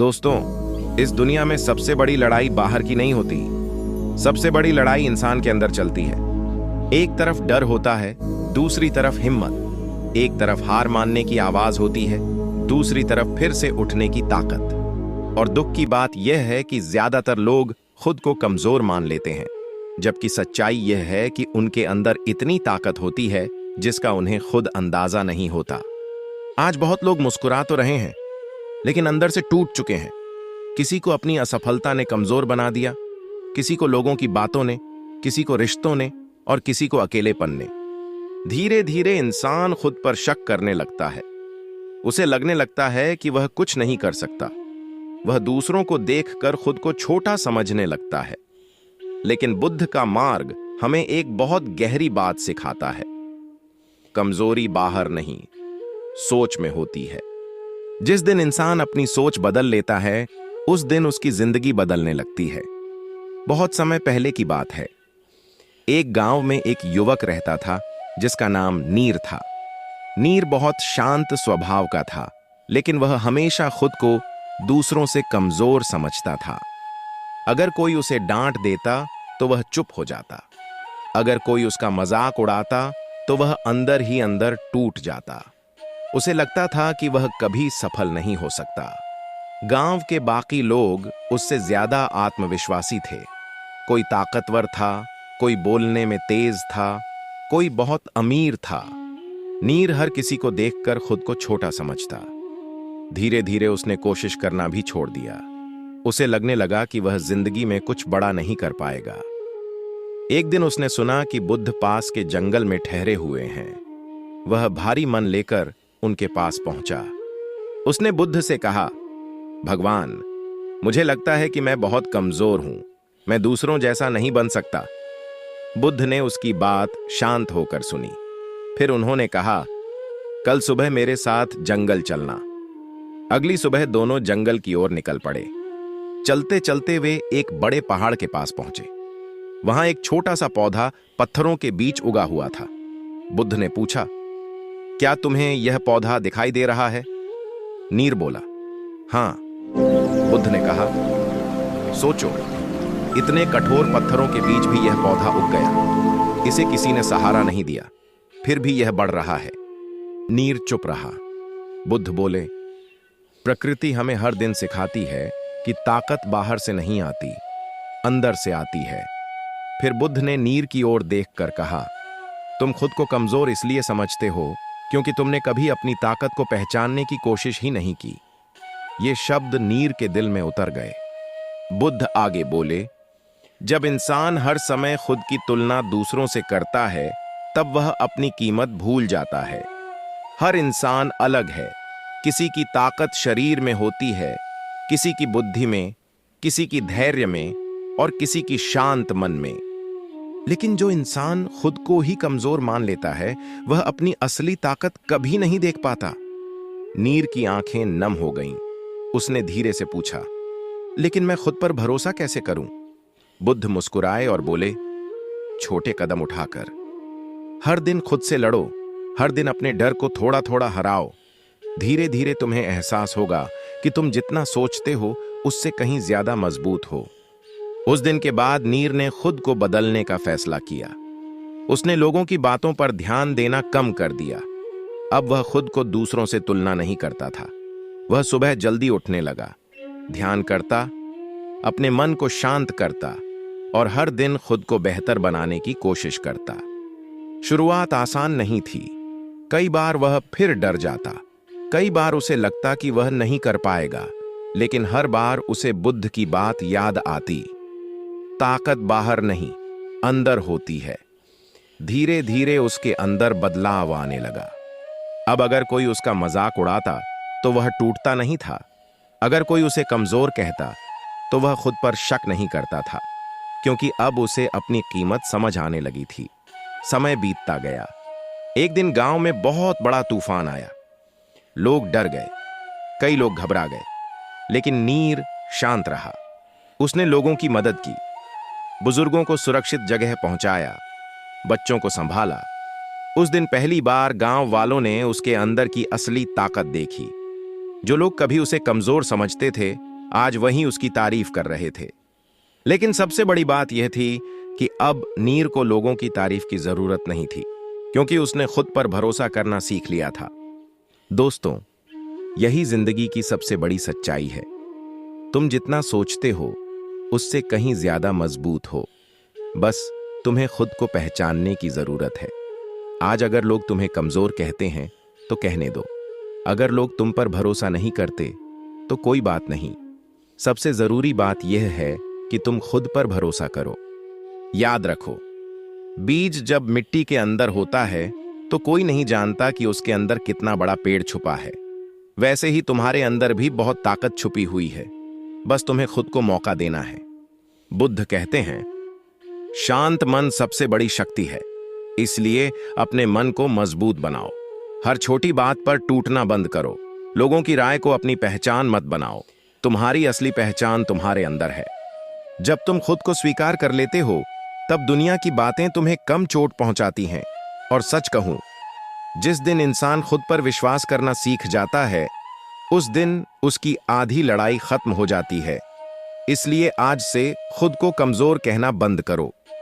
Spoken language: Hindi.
दोस्तों, इस दुनिया में सबसे बड़ी लड़ाई बाहर की नहीं होती। सबसे बड़ी लड़ाई इंसान के अंदर चलती है। एक तरफ डर होता है, दूसरी तरफ हिम्मत। एक तरफ हार मानने की आवाज होती है, दूसरी तरफ फिर से उठने की ताकत। और दुख की बात यह है कि ज्यादातर लोग खुद को कमजोर मान लेते हैं, जबकि सच्चाई यह है कि उनके अंदर इतनी ताकत होती है जिसका उन्हें खुद अंदाजा नहीं होता। आज बहुत लोग मुस्कुरा तो रहे हैं, लेकिन अंदर से टूट चुके हैं। किसी को अपनी असफलता ने कमजोर बना दिया, किसी को लोगों की बातों ने, किसी को रिश्तों ने, और किसी को अकेलेपन ने। धीरे धीरे इंसान खुद पर शक करने लगता है। उसे लगने लगता है कि वह कुछ नहीं कर सकता। वह दूसरों को देखकर खुद को छोटा समझने लगता है। लेकिन बुद्ध का मार्ग हमें एक बहुत गहरी बात सिखाता है। कमजोरी बाहर नहीं, सोच में होती है। जिस दिन इंसान अपनी सोच बदल लेता है, उस दिन उसकी जिंदगी बदलने लगती है। बहुत समय पहले की बात है। एक गांव में एक युवक रहता था जिसका नाम नीर था। नीर बहुत शांत स्वभाव का था, लेकिन वह हमेशा खुद को दूसरों से कमजोर समझता था। अगर कोई उसे डांट देता तो वह चुप हो जाता। अगर कोई उसका मजाक उड़ाता तो वह अंदर ही अंदर टूट जाता। उसे लगता था कि वह कभी सफल नहीं हो सकता। गांव के बाकी लोग उससे ज्यादा आत्मविश्वासी थे। कोई ताकतवर था, कोई बोलने में तेज था, कोई बहुत अमीर था। नीर हर किसी को देखकर खुद को छोटा समझता। धीरे धीरे उसने कोशिश करना भी छोड़ दिया। उसे लगने लगा कि वह जिंदगी में कुछ बड़ा नहीं कर पाएगा। एक दिन उसने सुना कि बुद्ध पास के जंगल में ठहरे हुए हैं। वह भारी मन लेकर उनके पास पहुंचा। उसने बुद्ध से कहा, भगवान, मुझे लगता है कि मैं बहुत कमजोर हूं। मैं दूसरों जैसा नहीं बन सकता। बुद्ध ने उसकी बात शांत होकर सुनी। फिर उन्होंने कहा, कल सुबह मेरे साथ जंगल चलना। अगली सुबह दोनों जंगल की ओर निकल पड़े। चलते चलते वे एक बड़े पहाड़ के पास पहुंचे। वहां एक छोटा सा पौधा पत्थरों के बीच उगा हुआ था। बुद्ध ने पूछा, क्या तुम्हें यह पौधा दिखाई दे रहा है? नीर बोला, हां। बुद्ध ने कहा, सोचो, इतने कठोर पत्थरों के बीच भी यह पौधा उग गया। इसे किसी ने सहारा नहीं दिया, फिर भी यह बढ़ रहा है। नीर चुप रहा। बुद्ध बोले, प्रकृति हमें हर दिन सिखाती है कि ताकत बाहर से नहीं आती, अंदर से आती है। फिर बुद्ध ने नीर की ओर देखकर कहा, तुम खुद को कमजोर इसलिए समझते हो क्योंकि तुमने कभी अपनी ताकत को पहचानने की कोशिश ही नहीं की। ये शब्द नीर के दिल में उतर गए। बुद्ध आगे बोले, जब इंसान हर समय खुद की तुलना दूसरों से करता है, तब वह अपनी कीमत भूल जाता है। हर इंसान अलग है। किसी की ताकत शरीर में होती है, किसी की बुद्धि में, किसी की धैर्य में, और किसी की शांत मन में। लेकिन जो इंसान खुद को ही कमजोर मान लेता है, वह अपनी असली ताकत कभी नहीं देख पाता। नीर की आंखें नम हो गईं। उसने धीरे से पूछा, लेकिन मैं खुद पर भरोसा कैसे करूं? बुद्ध मुस्कुराए और बोले, छोटे कदम उठाकर। हर दिन खुद से लड़ो। हर दिन अपने डर को थोड़ा थोड़ा हराओ। धीरे धीरे तुम्हें एहसास होगा कि तुम जितना सोचते हो उससे कहीं ज्यादा मजबूत हो। उस दिन के बाद नीर ने खुद को बदलने का फैसला किया। उसने लोगों की बातों पर ध्यान देना कम कर दिया। अब वह खुद को दूसरों से तुलना नहीं करता था। वह सुबह जल्दी उठने लगा, ध्यान करता, अपने मन को शांत करता, और हर दिन खुद को बेहतर बनाने की कोशिश करता। शुरुआत आसान नहीं थी। कई बार वह फिर डर जाता। कई बार उसे लगता कि वह नहीं कर पाएगा, लेकिन हर बार उसे बुद्ध की बात याद आती, ताकत बाहर नहीं, अंदर होती है। धीरे धीरे उसके अंदर बदलाव आने लगा। अब अगर कोई उसका मजाक उड़ाता तो वह टूटता नहीं था। अगर कोई उसे कमजोर कहता तो वह खुद पर शक नहीं करता था, क्योंकि अब उसे अपनी कीमत समझ आने लगी थी। समय बीतता गया। एक दिन गांव में बहुत बड़ा तूफान आया। लोग डर गए, कई लोग घबरा गए, लेकिन नीर शांत रहा। उसने लोगों की मदद की, बुजुर्गों को सुरक्षित जगह पहुंचाया, बच्चों को संभाला। उस दिन पहली बार गांव वालों ने उसके अंदर की असली ताकत देखी। जो लोग कभी उसे कमजोर समझते थे, आज वही उसकी तारीफ कर रहे थे। लेकिन सबसे बड़ी बात यह थी कि अब नीर को लोगों की तारीफ की जरूरत नहीं थी, क्योंकि उसने खुद पर भरोसा करना सीख लिया था। दोस्तों, यही जिंदगी की सबसे बड़ी सच्चाई है। तुम जितना सोचते हो उससे कहीं ज्यादा मजबूत हो। बस तुम्हें खुद को पहचानने की जरूरत है। आज अगर लोग तुम्हें कमजोर कहते हैं तो कहने दो। अगर लोग तुम पर भरोसा नहीं करते तो कोई बात नहीं। सबसे जरूरी बात यह है कि तुम खुद पर भरोसा करो। याद रखो, बीज जब मिट्टी के अंदर होता है तो कोई नहीं जानता कि उसके अंदर कितना बड़ा पेड़ छुपा है। वैसे ही तुम्हारे अंदर भी बहुत ताकत छुपी हुई है, बस तुम्हें खुद को मौका देना है। बुद्ध कहते हैं, शांत मन सबसे बड़ी शक्ति है, इसलिए अपने मन को मजबूत बनाओ। हर छोटी बात पर टूटना बंद करो। लोगों की राय को अपनी पहचान मत बनाओ। तुम्हारी असली पहचान तुम्हारे अंदर है। जब तुम खुद को स्वीकार कर लेते हो तब दुनिया की बातें तुम्हें कम चोट पहुंचाती हैं। और सच कहूं, जिस दिन इंसान खुद पर विश्वास करना सीख जाता है उस दिन उसकी आधी लड़ाई खत्म हो जाती है। इसलिए आज से खुद को कमजोर कहना बंद करो।